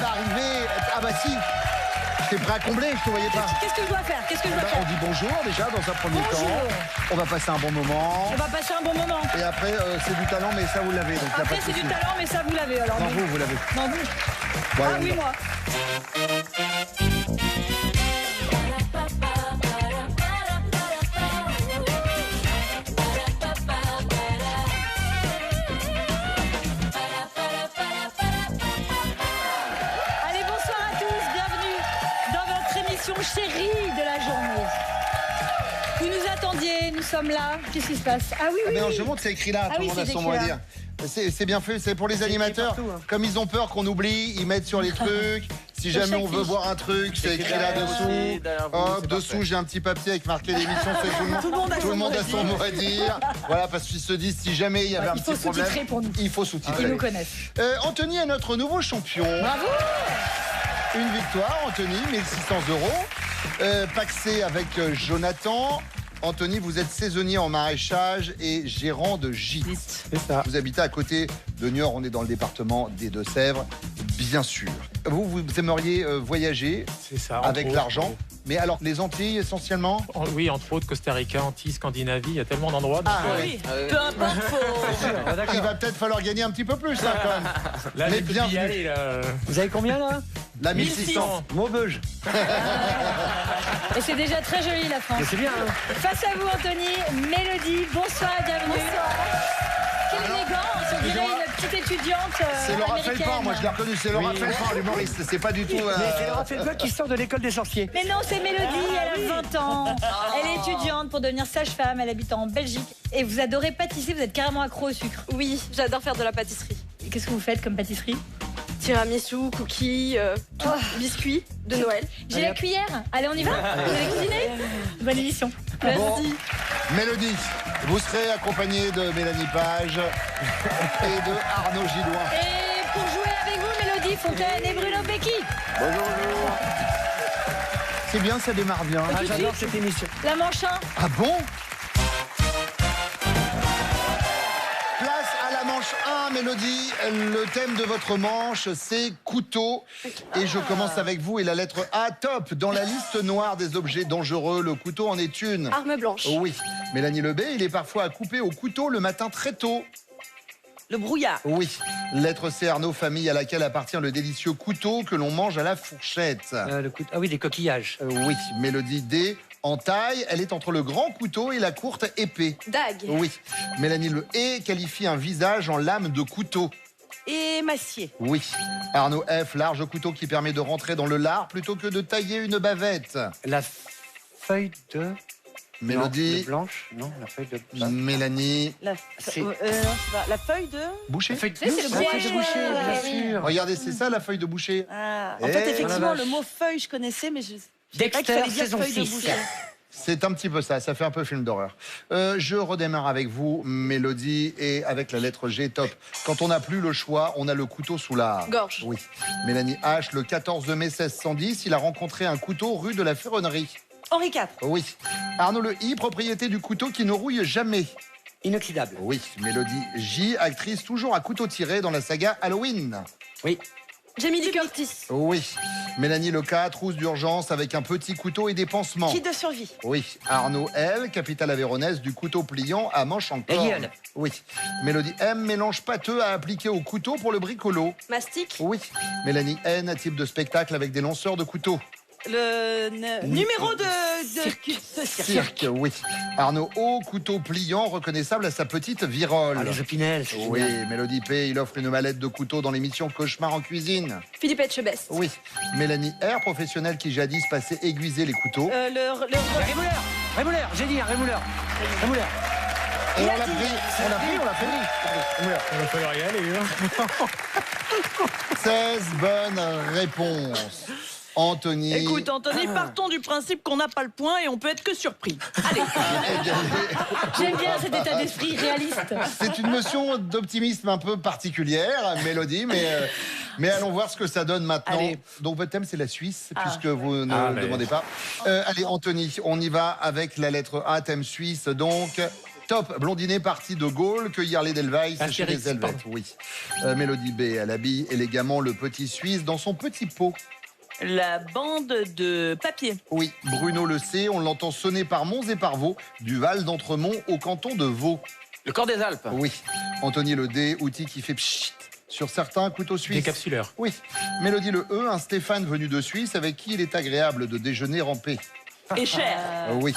pas arrivé. Ah bah si. T'es prêt à combler, je te voyais pas. Qu'est-ce que je dois faire? On dit bonjour déjà dans un premier temps. On va passer un bon moment. On va passer un bon moment. Et après, c'est du talent, mais ça vous l'avez. Après, c'est du talent, mais ça vous l'avez. Alors non, vous l'avez. Non, vous. Bon, ah oui, moi. Chérie de la journée. Vous nous attendiez, nous sommes là. Qu'est-ce qui se passe? Ah oui, oui. Mais non, oui. je montre, c'est écrit là, tout le monde a son mot à dire. C'est bien fait, c'est pour les animateurs. Partout, hein. Comme ils ont peur qu'on oublie, ils mettent sur les trucs. Si jamais on veut voir un truc, c'est écrit là-dessous. Hop, dessous, j'ai un petit papier avec marqué l'émission. Tout le monde a son mot à dire. Voilà, parce qu'ils se disent, si jamais il y avait un petit problème, il faut sous-titrer. Ils nous connaissent. Anthony est notre nouveau champion. Bravo. Une victoire, Anthony, 1600 €. Paxé avec Jonathan. Anthony, vous êtes saisonnier en maraîchage et gérant de gîte. C'est ça. Vous habitez à côté de Niort, on est dans le département des Deux-Sèvres, bien sûr. Vous aimeriez voyager avec l'argent, mais alors les Antilles essentiellement? Oui, entre autres Costa Rica, Antilles, Scandinavie, il y a tellement d'endroits. Oui. Peu importe, Il va peut-être falloir gagner un petit peu plus là quand même. Là, mais bien y aller, là. Vous avez combien là? La 1600. Maubeuge. Et c'est déjà très joli la France. C'est bien. Hein. Face à vous Anthony, Mélodie, bonsoir, bienvenue. Quelle élégance, on dirait une petite étudiante C'est Laura Felpin, moi je l'ai reconnu, c'est Laura Felpin, l'humoriste, c'est pas du tout... Mais c'est Laura Felpin qui sort de l'école des sorciers. Mais non, c'est Mélodie, elle a 20 ans. Elle est étudiante pour devenir sage-femme, elle habite en Belgique. Et vous adorez pâtisser, vous êtes carrément accro au sucre. Oui, j'adore faire de la pâtisserie. Et qu'est-ce que vous faites comme pâtisserie? Tiramisu, cookies, biscuits de Noël. J'ai la cuillère. Allez, on y va? Vous allez cuisiner? Bonne émission. Merci. Bon, Mélodie, vous serez accompagnée de Mélanie Page et de Arnaud Gilloin. Et pour jouer avec vous, Mélodie Fontaine et Bruno Becchi. Bonjour. C'est bien, ça démarre bien. Ah, j'adore cette émission. La manche 1. Ah bon? Place à la manche 1, Mélodie. Le thème de votre manche, c'est couteau. Et je commence avec vous et la lettre A, top. Dans la liste noire des objets dangereux, le couteau en est une. Arme blanche. Oui. Mélanie Lebé, il est parfois à couper au couteau le matin très tôt. Le brouillard. Oui. Lettre C, Arnaud, famille à laquelle appartient le délicieux couteau que l'on mange à la fourchette. Ah oui, les coquillages. Oui. Mélodie D, en taille, elle est entre le grand couteau et la courte épée. Dague. Oui. Mélanie Le E qualifie un visage en lame de couteau. Émacié. Oui. Arnaud F, large couteau qui permet de rentrer dans le lard plutôt que de tailler une bavette. La feuille de... Mélodie. Blanche. Non, la feuille de... Mélanie. La feuille de... Boucher. C'est le de boucher, bien sûr. Regardez, c'est ça la feuille de boucher. Ah, Eh, en fait, oh effectivement, la le mot feuille, je connaissais, mais je... Dexter, qu'il fallait dire saison feuille de 6. boucher. C'est un petit peu ça fait un peu film d'horreur. Je redémarre avec vous, Mélodie, et avec la lettre G, top. Quand on n'a plus le choix, on a le couteau sous la gorge. Oui. Mélanie H, le 14 mai 1610, il a rencontré un couteau rue de la Ferronnerie. Henri IV. Oui. Arnaud Le I, propriété du couteau qui ne rouille jamais. Inoxydable. Oui. Mélodie J, actrice toujours à couteau tiré dans la saga Halloween. Oui. Jamie Lee Curtis. Oui. Mélanie Le K, trousse d'urgence avec un petit couteau et des pansements. Kit de survie. Oui. Arnaud L, capitale avéronnaise du couteau pliant à manche en corde. Aiguille. Oui. Mélodie M, mélange pâteux à appliquer au couteau pour le bricolo. Mastic. Oui. Mélanie N, type de spectacle avec des lanceurs de couteaux. Le numéro de Cirque, oui. Arnaud O, couteau pliant reconnaissable à sa petite virole. Ah, les opinels. Oui, Mélodie P, il offre une mallette de couteau dans l'émission Cauchemar en cuisine. Philippe Etchebest. Oui. Mélanie R, professionnelle qui jadis passait aiguiser les couteaux. Rémouleur, j'ai dit, Rémouleur. Rémouleur. Et on l'a pris, on l'a pris. Il va falloir y aller. 16 bonnes réponses. Anthony. Écoute, Anthony, partons du principe qu'on n'a pas le point et on peut être que surpris. Allez. J'aime bien cet état d'esprit réaliste. C'est une notion d'optimisme un peu particulière, Mélodie, mais allons voir ce que ça donne maintenant. Allez. Donc votre thème, c'est la Suisse, puisque vous ne demandez pas. Allez, Anthony, on y va avec la lettre A, thème suisse. Donc, Top, blondinet parti de Gaulle, cueillir les Delvailles, c'est chez Astérix, les Helvètes. pardon. Oui. Mélodie B, elle habille élégamment le petit Suisse dans son petit pot. La bande de papier. Oui, Bruno le sait, on l'entend sonner par Mons et par Vaux, du Val d'Entremont au canton de Vaud. Le corps des Alpes. Oui. Anthony le D, outil qui fait pchit sur certains couteaux suisses. Décapsuleur. Oui. Mélodie le E, un Stéphane venu de Suisse avec qui il est agréable de déjeuner en paix. Et cher. Oui.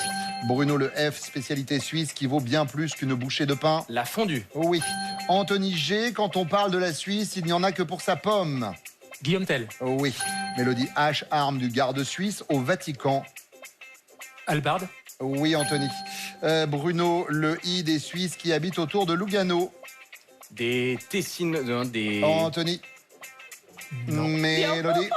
Bruno le F, spécialité suisse qui vaut bien plus qu'une bouchée de pain. La fondue. Oui. Anthony G, quand on parle de la Suisse, il n'y en a que pour sa pomme. Guillaume Tell. Oui. Mélodie H, arme du garde suisse au Vatican. Albarde. Oui, Anthony. Bruno le I des Suisses qui habitent autour de Lugano. Des Tessines. Des. Anthony. Non. Mélodie.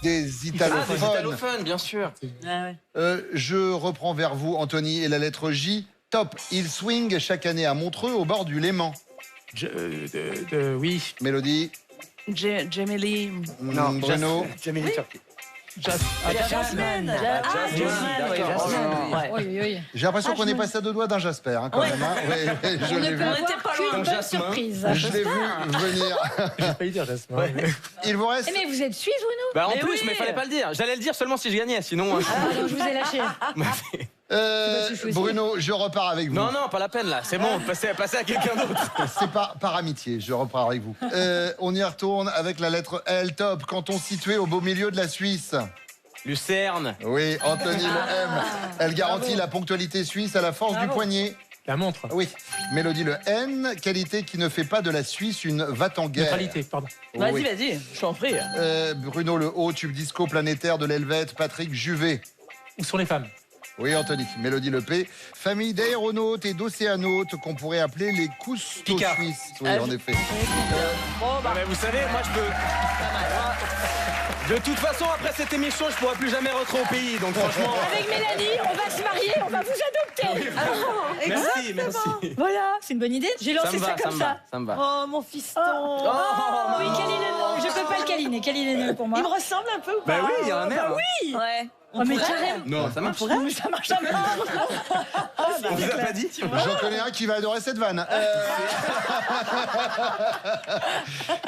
Des Des italophones. italophones, bien sûr. Ah ouais. Je reprends vers vous, Anthony, et la lettre J. Top. Il swing chaque année à Montreux au bord du Léman. Oui. Mélodie. Jamie Lee. Bruno. Jamie Lee Curtis. Jasmine. J'ai l'impression qu'on est passé à 2 doigts d'un Jasper, hein, quand même. Hein. Oui, je On l'ai ne vu. peut avoir était pas qu'une loin. bonne Jasmin. surprise. Je l'ai vu venir. J'ai failli dire Jasmin. Il vous reste. Eh, mais vous êtes suisse, Bruno? Bah en Mais plus, oui. mais fallait pas le dire. J'allais le dire seulement si je gagnais, sinon. Ah, donc je vous ai lâché. Bruno, je repars avec vous. Non, non, pas la peine là. C'est bon, passez à quelqu'un d'autre. C'est pas par amitié, je repars avec vous. On y retourne avec la lettre L. Top, canton situé au beau milieu de la Suisse. Lucerne. Oui, Anthony le M. Elle garantit la ponctualité suisse à la force du poignet. La montre. Oui. Mélodie le N, qualité qui ne fait pas de la Suisse une va-t-en-guerre. Neutralité, pardon. Vas-y, Oui. vas-y, je t'en prie. Bruno le O, tube disco planétaire de l'Helvète, Patrick Juvet. Où sont les femmes? Oui, Anthony. Mélodie le P, famille d'aéronautes et d'océanautes qu'on pourrait appeler les cousteaux Picard. suisses. Oui, en effet. Ah, mais vous savez, moi je peux. De toute façon, après cette émission, je pourrai plus jamais rentrer au pays. Donc franchement. Avec Mélanie, on va se marier, on va vous adopter. Merci, merci. Voilà, c'est une bonne idée. J'ai lancé ça, comme ça. Ça me va. Oh, mon fiston. Oui, câline. Je peux pas le câliner. Câline pour moi. Il me ressemble un peu ou pas? Bah oui, il y a un air. Oui. Ouais. Oh, mais carrément. Non, ça marche. Mais ça marche jamais. On vous a pas dit. J'en connais un qui va adorer cette vanne.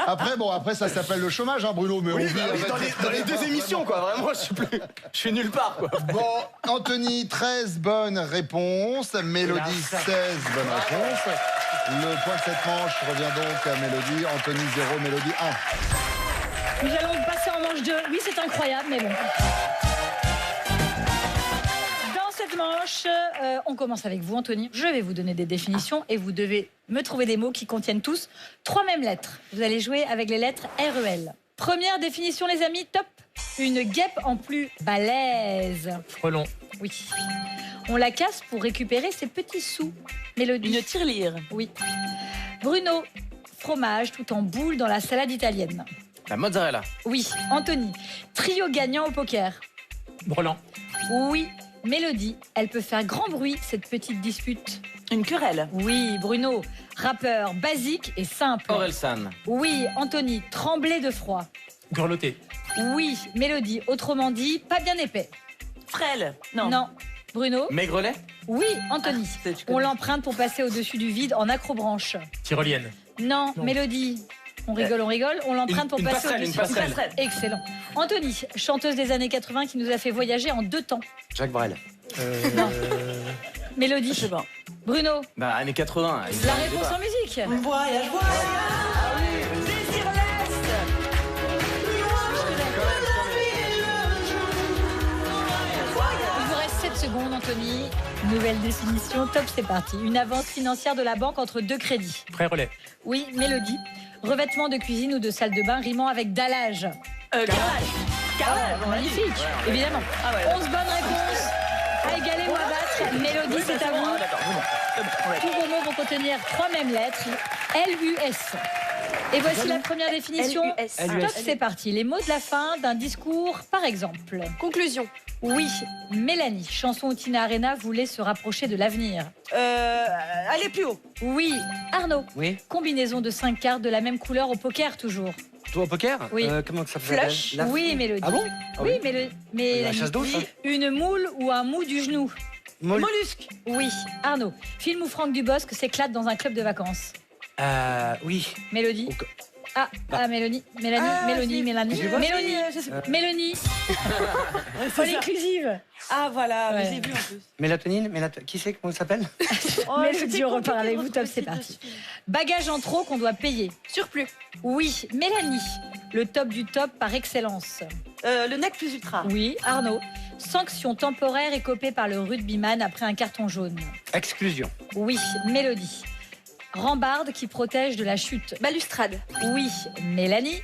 Après, ça s'appelle le chômage, hein, Bruno. Mais on vit avec- Dans les 2 émissions, quoi. Vraiment, je suis nulle part, quoi. Bon, Anthony, 13 bonnes réponses. Mélodie, 16 bonnes réponses. Le point de cette manche revient donc à Mélodie. Anthony, 0, Mélodie, 1. Nous allons passer en manche 2. Oui, c'est incroyable, mais bon. Dans cette manche, on commence avec vous, Anthony. Je vais vous donner des définitions et vous devez me trouver des mots qui contiennent tous 3 mêmes lettres. Vous allez jouer avec les lettres REL. Première définition, les amis, top. Une guêpe en plus balèze. Frelon. Oui. On la casse pour récupérer ses petits sous. Mélodie. Une tirelire. Oui. Bruno. Fromage tout en boule dans la salade italienne. La mozzarella. Oui. Anthony. Trio gagnant au poker. Brelan. Oui. Mélodie. Elle peut faire grand bruit, cette petite dispute. Une querelle. Oui. Bruno. Rappeur basique et simple. Orelsan. Oui. Anthony. Trembler de froid. Grelotter. Oui. Mélodie. Autrement dit, pas bien épais. Frêle. Non. Bruno. Maigrelet. Oui. Anthony. c'est- tu On connais. l'emprunte pour passer au-dessus du vide en acrobranche. Tyrolienne. Non. Non. Mélodie. On rigole. On l'emprunte pour Une passer passerelle, au-dessus. une passerelle. Excellent. Anthony, chanteuse des années 80 qui nous a fait voyager en 2 temps. Jacques Brel. Mélodie. Je sais pas. Bruno. Bah, années 80. La réponse en musique. Voyage, Il vous reste 7 secondes, Anthony. Nouvelle définition. Top, c'est parti. Une avance financière de la banque entre 2 crédits. Prêt relais. Oui, Mélodie. Revêtement de cuisine ou de salle de bain rimant avec dallage. Carrelage. Magnifique, évidemment. 11 bonnes réponses. À égaler ou à battre. Mélodie, c'est à vous. Tous vos mots vont contenir 3 mêmes lettres. L-U-S. Et voici la première définition. LUS. Top, c'est parti. Les mots de la fin d'un discours, par exemple. Conclusion. Oui, Mélanie, chanson où Tina Arena voulait se rapprocher de l'avenir. Allez plus haut. Oui, Arnaud. Oui. Combinaison de 5 cartes de la même couleur au poker, toujours. Toi au poker? Oui. Comment que ça s'appelle? Oui, Mélodie. Ah bon? Ah oui, mais La chasse d'eau, ça? une moule ou un mou du genou. Mollusque. Oui. Arnaud, film où Franck Dubosc s'éclate dans un club de vacances. Oui. Mélodie. Mélanie. Mélanie. Folle inclusive. Ah voilà, Ouais. j'ai vu en plus. Mélatonine, qui c'est, comment ça s'appelle? Mélodie, on repart avec vous, top, c'est parti. Bagage en trop qu'on doit payer. Surplus. Oui. Mélanie, le top du top par excellence. Le nec plus ultra. Oui. Arnaud, sanction temporaire écopée par le rugbyman après un carton jaune. Exclusion. Oui. Mélodie, rambarde qui protège de la chute. Balustrade. Oui. Mélanie,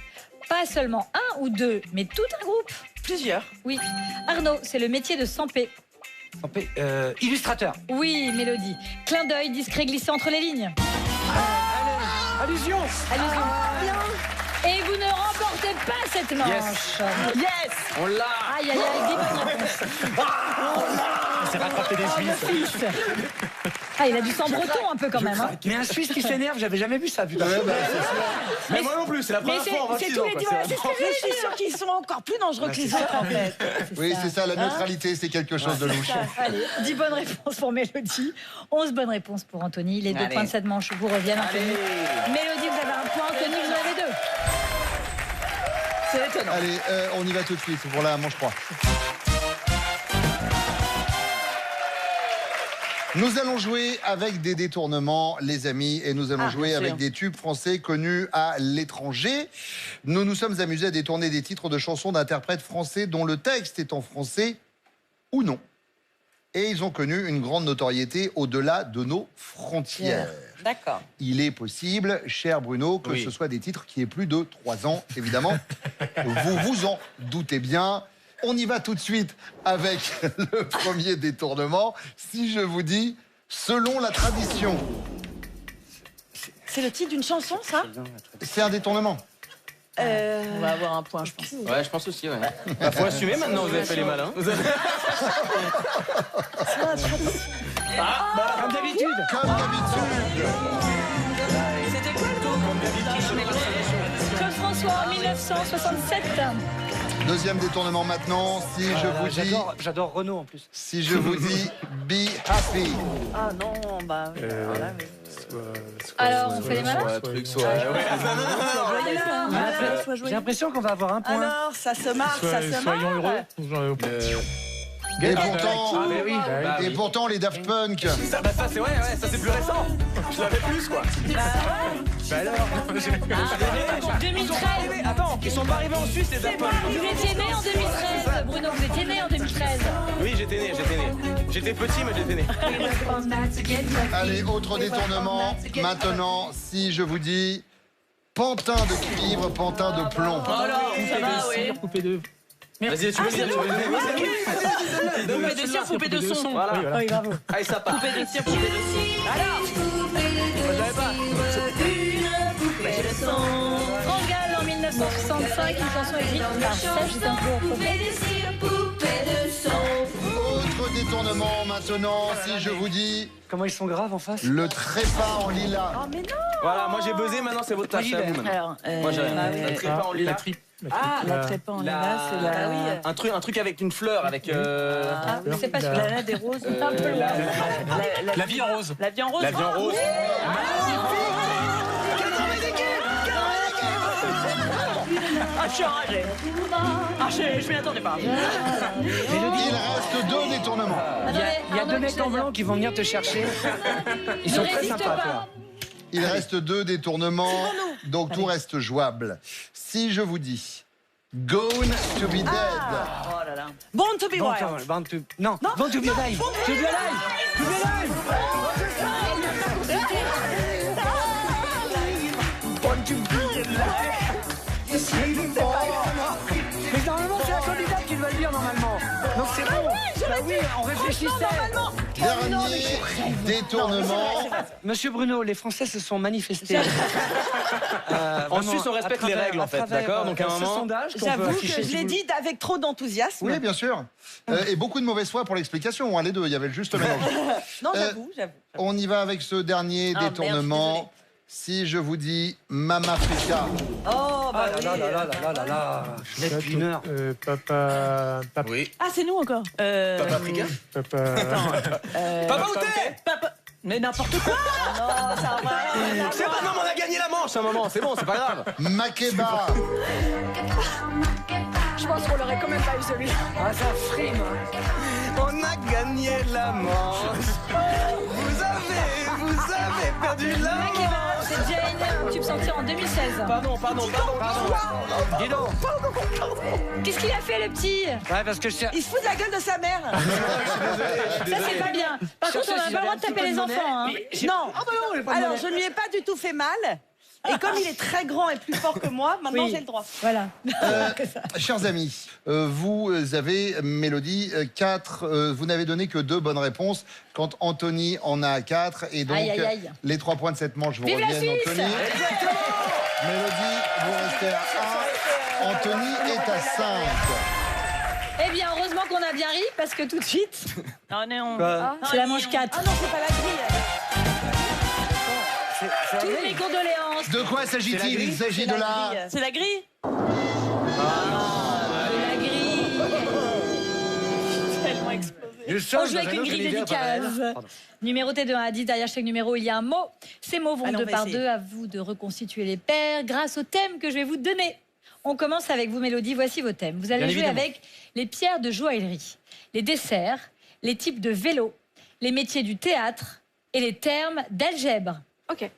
pas seulement un ou deux, mais tout un groupe. Plusieurs. Oui. Arnaud, c'est le métier de Sampé. Illustrateur. Oui. Mélodie, clin d'œil discret glissé entre les lignes. Allusion. Et vous ne remportez pas cette manche. Yes. On l'a. Aïe, aïe, aïe, 10 bonnes réponses. Il s'est rattrapé des Suisses. Suisse. Ah, il a du sang breton un peu quand même. Hein. Mais un Suisse qui s'énerve, j'avais jamais vu ça, putain. Mais moi non plus, c'est la Mais première fois en c'est 26 tous ans. les quoi. dimanches. C'est ce que Je suis sûre qu'ils sont encore plus dangereux que les autres en fait. Oui, c'est ça, la neutralité, c'est quelque chose de louche. Allez, 10 bonnes réponses pour Mélodie, 11 bonnes réponses pour Anthony. Les deux Allez. points de cette manche vous reviennent. Anthony. Mélodie, vous avez un point. Anthony, vous en avez deux. C'est étonnant. Allez, on y va tout de suite pour la manche 3. Nous allons jouer avec des détournements, les amis, et nous allons jouer bien avec sûr. des tubes français connus à l'étranger. Nous nous sommes amusés à détourner des titres de chansons d'interprètes français dont le texte est en français ou non. Et ils ont connu une grande notoriété au-delà de nos frontières. D'accord. Il est possible, cher Bruno, que ce soit des titres qui aient plus de 3 ans, évidemment. Vous vous en doutez bien. On y va tout de suite avec le premier détournement. Si je vous dis « Selon la tradition », C'est le titre d'une chanson, ça? c'est un détournement. On va avoir un point, je pense. Ouais, je pense aussi, ouais. Bah, faut assumer maintenant, vous avez fait les malins. Comme d'habitude. Comme d'habitude. C'était quoi le nom? Claude François en 1967. Deuxième détournement maintenant. Si je vous dis... J'adore Renaud en plus. Si je vous dis « Be happy Ah non, bah. voilà, mais- Alors, on fait les malins. Soit truc, soit. J'ai l'impression qu'on va avoir un point. Alors, ça se marre, ça se Soyons marre. heureux. » Et pourtant, Ah, mais oui. Bah, et oui. pourtant, les Daft Punk... Ça, bah, ça c'est ouais, ça c'est plus récent. Je l'avais plus quoi. Bah alors. 2013. Attends, ils sont pas arrivés en Suisse les Daft Punk. Vous étiez né en 2013. Bruno, vous étiez né en 2013. Oui, j'étais né. J'étais petit, mais j'étais né. Allez, autre détournement. Maintenant, si je vous dis pantin de cuivre, pantin de plomb. Alors, ça va, oui. Poupée de... Vas-y, tu veux le dire, tu veux le dire. Poupée de cire, poupée de son. Voilà. Oui, bravo. Allez, ça part. Poupée de cire, poupée de son. Alors, France Gall en 1965, une chanson écrite par Serge Gainsbourg. Autre détournement maintenant, si je vous dis Comment ils sont graves en face. le trépas en lilas. Oh, mais non. Voilà, moi j'ai buzzé, maintenant c'est votre tâche. C'est à vous maintenant. Alors, Moi j'ai rien. La trépas en La lilas. tripe. la trépa en lilas, c'est la. Ah oui. Un truc avec une fleur, avec. Ah, c'est pas celui-là. La des roses. Un peu loin. La vie en rose. la vie en rose. La vie en rose. Ah, je suis enragée. Ah, je m'y attendais pas. Il reste 2 détournements. Il y a deux mecs en blanc qui vont venir te chercher. Ils Ne sont très résiste sympas, pas. toi. Il reste 2 détournements, donc tout reste jouable. Si je vous dis Gone to be dead. Oh là là. Born to be wild. Non, Born to be alive. To be alive. To be alive. Mais normalement, c'est la candidate qui doit le dire normalement. Donc c'est bon. Bah oui, on réfléchissait. Dernier détournement. Monsieur Bruno, les Français se sont manifestés. En Suisse, on respecte les règles en fait, d'accord? Donc à un ce moment. sondage qu'on peut J'avoue que afficher, je si l'ai vous- dit avec trop d'enthousiasme. Oui, bien sûr. Et beaucoup de mauvaise foi pour l'explication, hein, les deux. Il y avait le juste mélange. Non, j'avoue. On y va avec ce dernier Ah, merde, détournement. Si je vous dis Mamafrika. Oh, bah là. Je laisse une heure. Papa. Oui. Ah, c'est nous encore. Papa Africain. Papa. Papa où t'es? Papa. Mais n'importe quoi. Non, ça va. C'est pas non, mais on a gagné la manche à un moment, c'est bon, c'est pas grave. Makeba. Je pense qu'on l'aurait quand même pas eu celui-là. Ah, ça frime. On a gagné la manche. Vous avez perdu la manche. Makeba, c'est Jane, un tube sorti en 2016. Pardon. Dis donc. Qu'est-ce qu'il a fait, le petit? Ouais, parce que je sais. Il se fout de la gueule de sa mère. Ça, c'est pas bien. Par contre, on n'a pas le droit de taper les enfants. Hein. Non. Alors, je ne lui ai pas du tout fait mal. Et comme il est très grand et plus fort que moi, maintenant Oui. j'ai le droit. Voilà. Chers amis, vous avez, Mélodie, 4. Vous n'avez donné que 2 bonnes réponses quand Anthony en a 4. Et donc, Aïe, aïe, aïe. les 3 points de cette manche vous Vive la reviennent, Suisse. Anthony. Mélodie, vous restez à 1. Anthony est à 5. Eh bien, heureusement qu'on a bien ri, parce que tout de suite, Non, non. c'est la manche 4. Ah non, c'est pas la grille. Toutes mes condoléances. De quoi s'agit-il? Il s'agit de la... C'est la grille. De la grille. Tellement explosé. On joue avec une grille dédicace. Numérotée de 1 à 10, derrière chaque numéro, il y a un mot. Ces mots vont Allez, on 2 va par essayer. 2. À vous de reconstituer les paires grâce au thème que je vais vous donner. On commence avec vous, Mélodie. Voici vos thèmes. Vous allez Bien jouer évidemment. avec les pierres de joaillerie, les desserts, les types de vélos, les métiers du théâtre et les termes d'algèbre. Ok.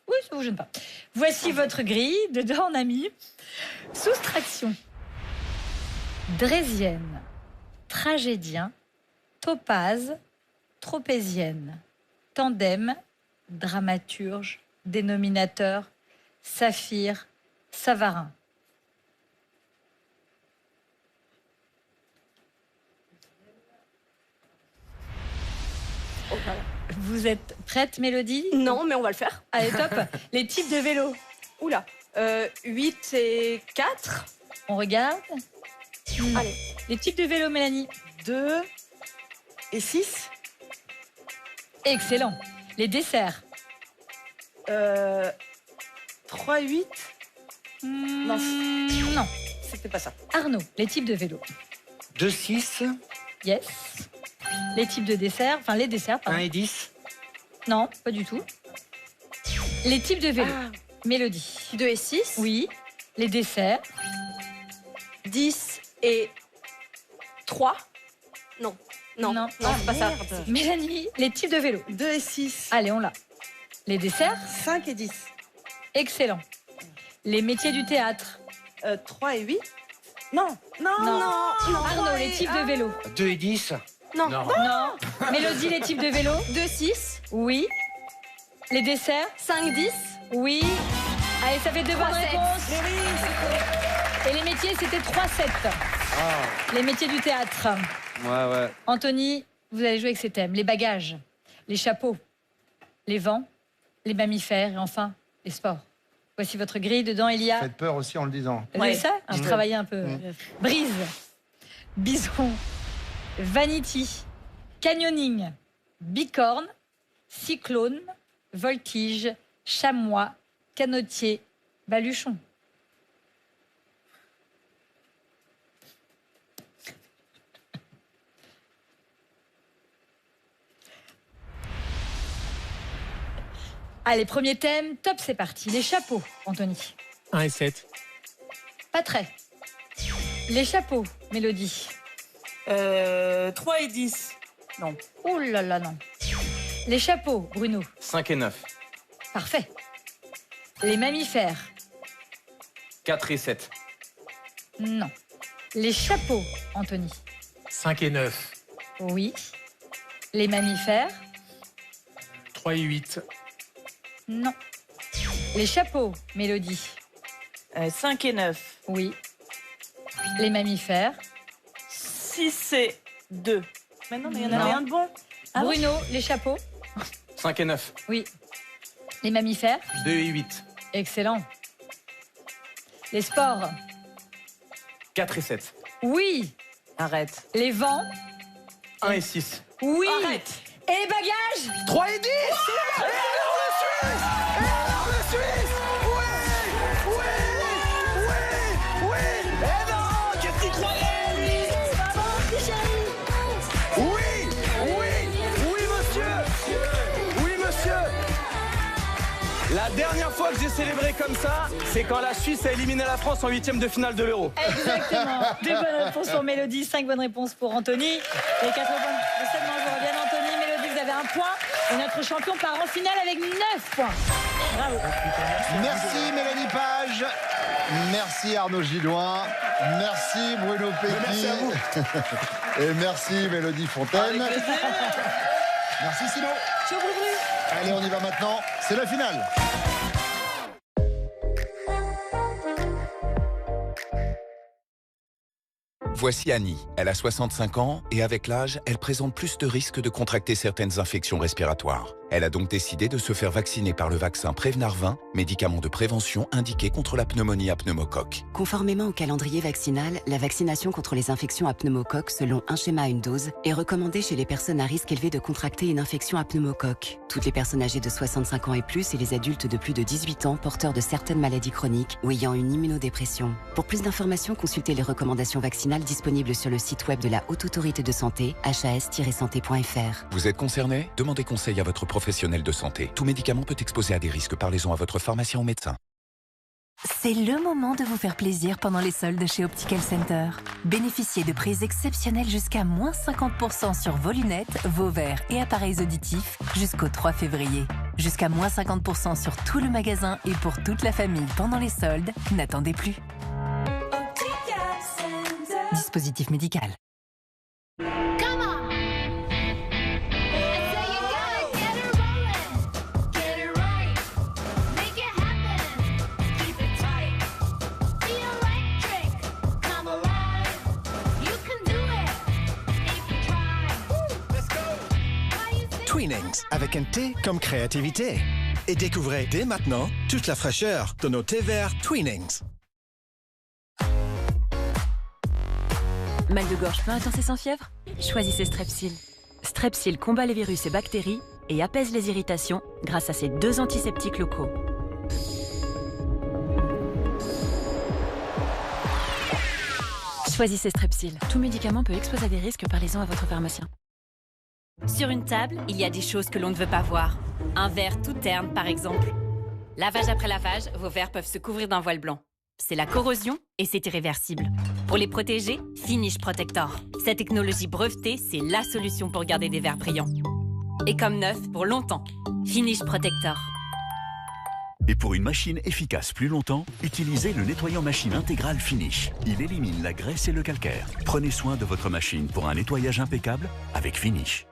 Oui, ça vous gêne pas. Voici votre grille. Dedans, on a mis soustraction, drésienne, tragédien, topaze, tropézienne, tandem, dramaturge, dénominateur, saphir, savarin. Vous êtes prête, Mélodie? Non, mais on va le faire. Allez, top. Les types de vélos. Oula. 8 et 4. On regarde. Allez. Les types de vélos, Mélanie. 2 et 6. Excellent. Les desserts. 3 et 8. Non. C'était pas ça. Arnaud, les types de vélos. 2, 6, Yes. Les types de desserts. Enfin, les desserts, 1 pardon. et 10. Non, pas du tout. Les types de vélos. Mélodie. 2 et 6. Oui. Les desserts. 10 et 3. Non. Non, Non. c'est pas ça. Mélanie, les types de vélos. 2 et 6. Allez, on l'a. Les desserts. 5 et 10. Excellent. Les métiers du théâtre. 3 et 8. Non. Arnaud, les types de vélos. 2 et 10. Non. Non. Non. Mélodie, les types de vélos. 2, 6. Oui. Les desserts. 5, 10. Oui. Allez, ça fait 2 bonnes 3, 7. réponses. Et les métiers, c'était 3-7. Les métiers du théâtre. Ouais. Anthony, vous allez jouer avec ces thèmes. Les bagages, les chapeaux, les vents, les mammifères et enfin, les sports. Voici votre grille. Dedans, il y a... Faites peur aussi en le disant. Vous avez ça? J'ai travaillé un peu. Brise, bison, vanity, canyoning, bicorne, cyclone, voltige, chamois, canotier, baluchon. Allez, premier thème, top, c'est parti. Les chapeaux, Anthony. 1 et 7. Pas très. Les chapeaux, Mélodie. 3 et 10. Non. Oh là là, non. Les chapeaux, Bruno. 5 et 9. Parfait. Les mammifères. 4 et 7. Non. Les chapeaux, Anthony. 5 et 9. Oui. Les mammifères. 3 et 8. Non. Les chapeaux, Mélodie. 5 et 9. Oui. Les mammifères. 6 et 2. Mais non, mais il y en Non. avait un de bon. Ah bon Bruno, les chapeaux. 5 et 9. Oui. Les mammifères. 2 et 8. Excellent. Les sports. 4 et 7. Oui. Arrête. Les vents. 1 et 6. Oui. Arrête. Et les bagages. 3 et 10. La dernière fois que j'ai célébré comme ça, c'est quand la Suisse a éliminé la France en 8e de finale de l'Euro. Exactement. 2 bonnes réponses pour Mélodie, 5 bonnes réponses pour Anthony. Les 4 bonnes de cette manche vous reviennent. Anthony, Mélodie, vous avez 1 point. Et notre champion part en finale avec 9 points. Bravo. Merci Mélanie Page. Merci Arnaud Gilloin. Merci Bruno Pecky. Merci à vous. Et merci Mélodie Fontaine. Merci Silo. Allez, on y va maintenant. C'est la finale. Voici Annie. Elle a 65 ans et avec l'âge, elle présente plus de risques de contracter certaines infections respiratoires. Elle a donc décidé de se faire vacciner par le vaccin Prévenard 20, médicament de prévention indiqué contre la pneumonie à pneumocoque. Conformément au calendrier vaccinal, la vaccination contre les infections à pneumocoque selon un schéma à une dose est recommandée chez les personnes à risque élevé de contracter une infection à pneumocoque. Toutes les personnes âgées de 65 ans et plus et les adultes de plus de 18 ans porteurs de certaines maladies chroniques ou ayant une immunodépression. Pour plus d'informations, consultez les recommandations vaccinales disponibles sur le site web de la Haute Autorité de Santé, has-santé.fr. Vous êtes concerné? Demandez conseil à votre professionnel de santé. Tout médicament peut exposer à des risques. Parlez-en à votre pharmacien ou médecin. C'est le moment de vous faire plaisir pendant les soldes chez Optical Center. Bénéficiez de prix exceptionnels jusqu'à moins 50% sur vos lunettes, vos verres et appareils auditifs jusqu'au 3 février. Jusqu'à moins 50% sur tout le magasin et pour toute la famille pendant les soldes. N'attendez plus. Dispositif médical. Twinings, avec un T comme créativité. Et découvrez dès maintenant toute la fraîcheur de nos thés verts Twinings. Mal de gorge peu intense et sans fièvre? Choisissez Strepsil. Strepsil combat les virus et bactéries et apaise les irritations grâce à ses 2 antiseptiques locaux. Choisissez Strepsil. Tout médicament peut exposer à des risques, parlez-en à votre pharmacien. Sur une table, il y a des choses que l'on ne veut pas voir. Un verre tout terne, par exemple. Lavage après lavage, vos verres peuvent se couvrir d'un voile blanc. C'est la corrosion et c'est irréversible. Pour les protéger, Finish Protector. Cette technologie brevetée, c'est la solution pour garder des verres brillants. Et comme neuf, pour longtemps. Finish Protector. Et pour une machine efficace plus longtemps, utilisez le nettoyant machine intégral Finish. Il élimine la graisse et le calcaire. Prenez soin de votre machine pour un nettoyage impeccable avec Finish.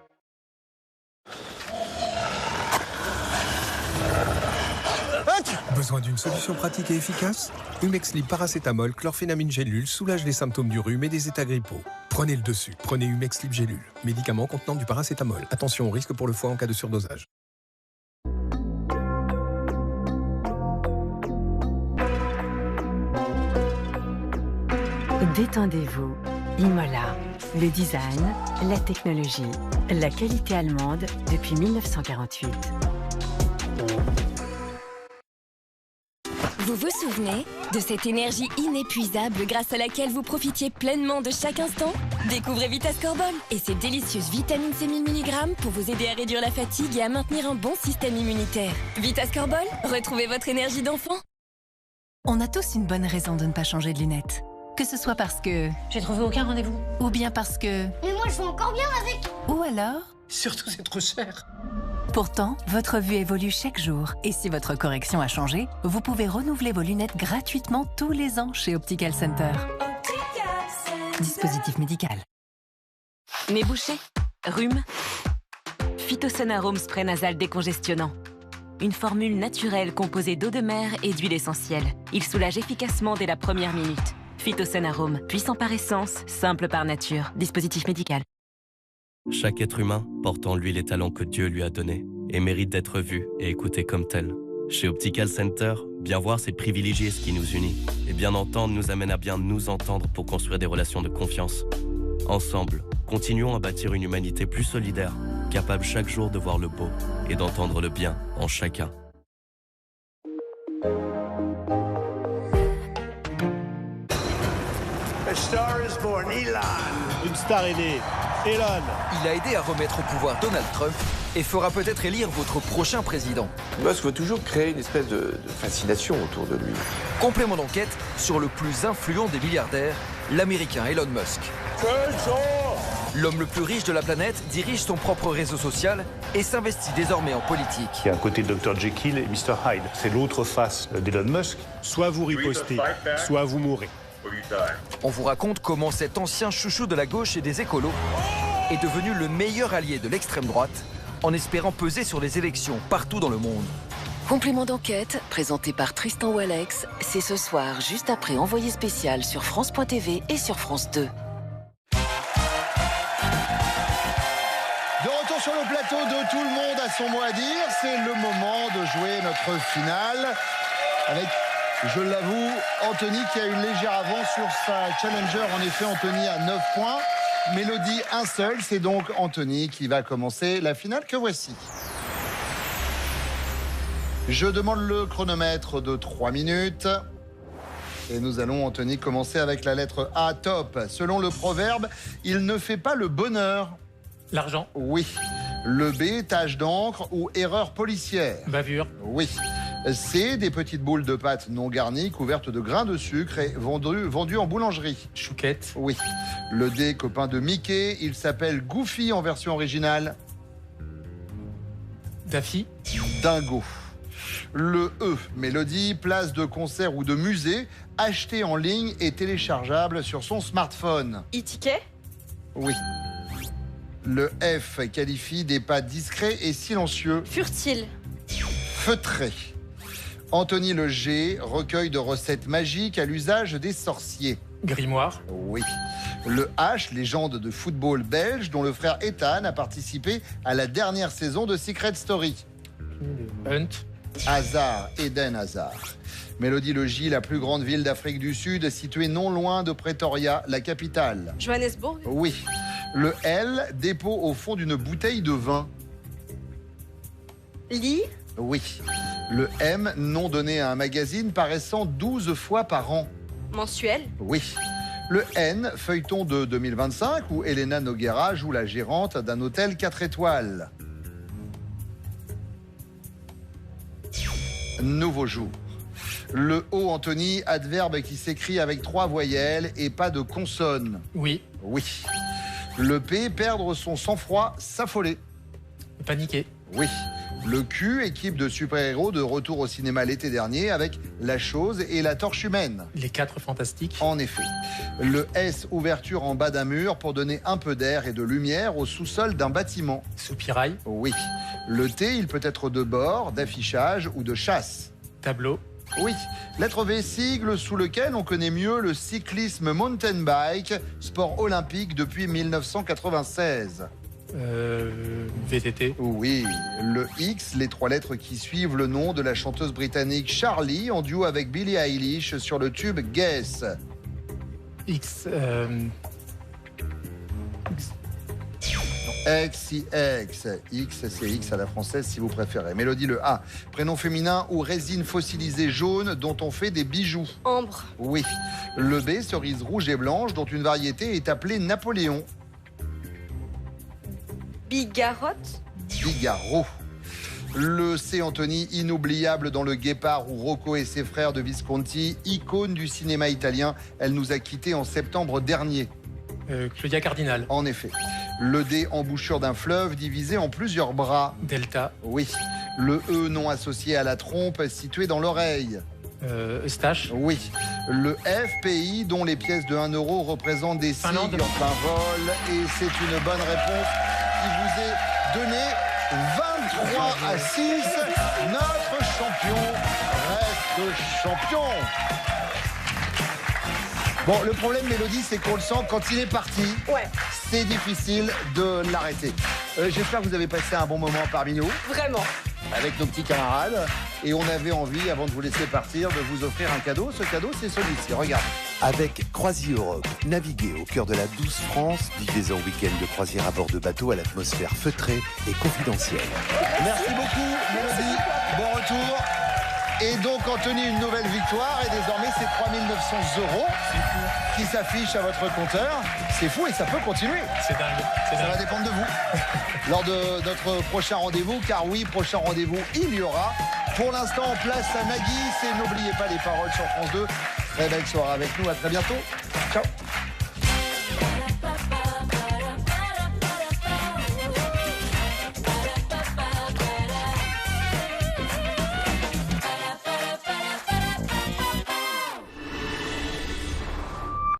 Besoin d'une solution pratique et efficace? Humexlib paracétamol, chlorphénamine gélule soulage les symptômes du rhume et des états grippaux. Prenez le dessus. Prenez Humexlib gélule, médicament contenant du paracétamol. Attention au risque pour le foie en cas de surdosage. Détendez-vous. Imola. Le design, la technologie, la qualité allemande depuis 1948. Vous vous souvenez de cette énergie inépuisable grâce à laquelle vous profitiez pleinement de chaque instant? Découvrez Vitascorbol et ses délicieuses vitamines C 1000 mg pour vous aider à réduire la fatigue et à maintenir un bon système immunitaire. Vitascorbol, retrouvez votre énergie d'enfant. On a tous une bonne raison de ne pas changer de lunettes. Que ce soit parce que... J'ai trouvé aucun rendez-vous. Ou bien parce que... Mais moi, je vois encore bien avec. Ou alors... Surtout, c'est trop cher. Pourtant, votre vue évolue chaque jour. Et si votre correction a changé, vous pouvez renouveler vos lunettes gratuitement tous les ans chez Optical Center. Dispositif médical. Nez bouché, rhume. Phytosanarome spray nasal décongestionnant. Une formule naturelle composée d'eau de mer et d'huile essentielle. Il soulage efficacement dès la première minute. Phytosanarome, puissant par essence, simple par nature. Dispositif médical. Chaque être humain porte en lui les talents que Dieu lui a donnés et mérite d'être vu et écouté comme tel. Chez Optical Center, bien voir, c'est privilégier ce qui nous unit. Et bien entendre nous amène à bien nous entendre pour construire des relations de confiance. Ensemble, continuons à bâtir une humanité plus solidaire, capable chaque jour de voir le beau et d'entendre le bien en chacun. A star is born, Elon. Une star est née, Elon. Il a aidé à remettre au pouvoir Donald Trump et fera peut-être élire votre prochain président. Musk veut toujours créer une espèce de fascination autour de lui. Complément d'enquête sur le plus influent des milliardaires, l'américain Elon Musk. L'homme le plus riche de la planète dirige son propre réseau social et s'investit désormais en politique. Il y a un côté Dr Jekyll et Mr Hyde. C'est l'autre face d'Elon Musk. Soit vous ripostez, soit vous mourrez. On vous raconte comment cet ancien chouchou de la gauche et des écolos est devenu le meilleur allié de l'extrême droite en espérant peser sur les élections partout dans le monde. Complément d'enquête, présenté par Tristan Walex, c'est ce soir, juste après Envoyé spécial sur France.tv et sur France 2. De retour sur le plateau de Tout le monde a son mot à dire, c'est le moment de jouer notre finale avec, je l'avoue, Anthony qui a une légère avance sur sa challenger. En effet, Anthony a 9 points, Mélodie un seul, c'est donc Anthony qui va commencer la finale que voici. Je demande le chronomètre de 3 minutes. Et nous allons, Anthony, commencer avec la lettre A, top. Selon le proverbe, il ne fait pas le bonheur. L'argent. Oui. Le B, tache d'encre ou erreur policière. Bavure. Oui. C, des petites boules de pâte non garnies, couvertes de grains de sucre et vendues en boulangerie. Chouquette. Oui. Le D, copain de Mickey, il s'appelle Goofy en version originale. Daffy. Dingo. Le E, Mélodie, place de concert ou de musée, acheté en ligne et téléchargeable sur son smartphone. E-ticket. Oui. Le F, qualifie des pas discrets et silencieux. Furtile. Feutré. Anthony, le G, recueil de recettes magiques à l'usage des sorciers. Grimoire. Oui. Le H, légende de football belge dont le frère Ethan a participé à la dernière saison de Secret Story. Hunt. Hazard, Eden Hazard. Mélodie, le J, la plus grande ville d'Afrique du Sud, située non loin de Pretoria, la capitale. Johannesburg. Oui. Le L, dépôt au fond d'une bouteille de vin. Lit. Oui. Le M, nom donné à un magazine paraissant 12 fois par an. Mensuel. Oui. Le N, feuilleton de 2025, où Elena Noguera joue la gérante d'un hôtel 4 étoiles. Nouveau jour. Le O, Anthony, adverbe qui s'écrit avec 3 voyelles et pas de consonne. Oui. Oui. Le P, perdre son sang-froid, s'affoler. Paniquer. Oui. Le Q, équipe de super-héros de retour au cinéma l'été dernier avec La Chose et La Torche Humaine. Les 4 fantastiques. En effet. Le S, ouverture en bas d'un mur pour donner un peu d'air et de lumière au sous-sol d'un bâtiment. Soupirail. Oui. Le T, il peut être de bord, d'affichage ou de chasse. Tableau. Oui. Lettre V, sigle sous lequel on connaît mieux le cyclisme mountain bike, sport olympique depuis 1996. VTT. Oui. Le X, les 3 lettres qui suivent le nom de la chanteuse britannique Charlie en duo avec Billie Eilish sur le tube Guess. X. X. X, c'est X à la française si vous préférez. Mélodie, le A. Prénom féminin ou résine fossilisée jaune dont on fait des bijoux. Ambre. Oui. Le B, cerise rouge et blanche dont une variété est appelée Napoléon. Bigarotte. Bigaro. Le C, Anthony, inoubliable dans Le Guépard ou Rocco et ses frères de Visconti, icône du cinéma italien. Elle nous a quittés en septembre dernier. Claudia Cardinal. En effet. Le D, embouchure d'un fleuve divisé en plusieurs bras. Delta. Oui. Le E, nom associé à la trompe, situé dans l'oreille. Eustache. Oui. Le F, pays dont les pièces de 1 euro représentent des cygnes en plein vol. Et c'est une bonne réponse qui vous est donnée. 23 à 6. Notre champion reste champion. Bon, le problème, Mélodie, c'est qu'on le sent quand il est parti. Ouais. C'est difficile de l'arrêter. J'espère que vous avez passé un bon moment parmi nous. Vraiment. Avec nos petits camarades. Et on avait envie, avant de vous laisser partir, de vous offrir un cadeau. Ce cadeau, c'est celui-ci. Regardez. Avec Croisi Europe, naviguez au cœur de la douce France, vivez un week-end de croisière à bord de bateau à l'atmosphère feutrée et confidentielle. Merci beaucoup, Mélodie. Bon retour. Et donc, Anthony, une nouvelle victoire. Et désormais, c'est 3 900 € qui s'affichent à votre compteur. C'est fou et ça peut continuer. C'est dingue. Ça va dépendre de vous. Lors de notre prochain rendez-vous, car oui, prochain rendez-vous, il y aura. Pour l'instant, en place à Nagui. Et n'oubliez pas les paroles sur France 2. Très belle soirée avec nous. À très bientôt. Ciao.